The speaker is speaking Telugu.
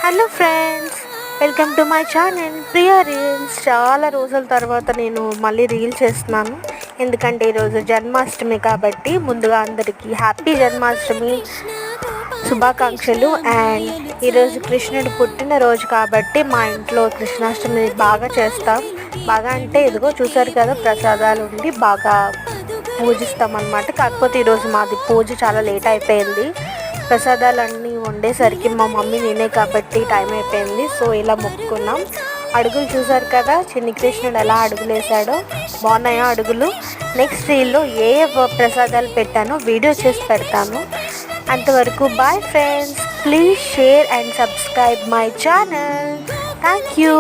Hello friends, welcome to my channel Priya reels. చాలా రోజుల తర్వాత నేను మళ్ళీ రీల్ చేస్తున్నాను. ఎందుకంటే ఈరోజు జన్మాష్టమి కాబట్టి ముందుగా అందరికీ హ్యాపీ జన్మాష్టమి శుభాకాంక్షలు. అండ్ ఈరోజు కృష్ణుడు పుట్టినరోజు కాబట్టి మా ఇంట్లో కృష్ణాష్టమి బాగా చేస్తాం. బాగా అంటే ఇదిగో చూసారు కదా, ప్రసాదాలు ఉండి బాగా పూజిస్తాం అన్నమాట. కాకపోతే ఈరోజు మాది పూజ చాలా లేట్ అయిపోయింది. ప్రసాదాలన్నీ వండేసరికి మా మమ్మీ నేనే కాబట్టి టైం అయిపోయింది. సో ఇలా మొక్కుకున్నాం. అడుగులు చూసారు కదా, చిన్ని కృష్ణుడు ఎలా అడుగులు వేసాడో. బాగున్నాయా అడుగులు? నెక్స్ట్ రీల్లో ఏ ప్రసాదాలు పెట్టానో వీడియో చేసి పెడతాను. అంతవరకు bye friends. Please share and subscribe my channel. Thank you.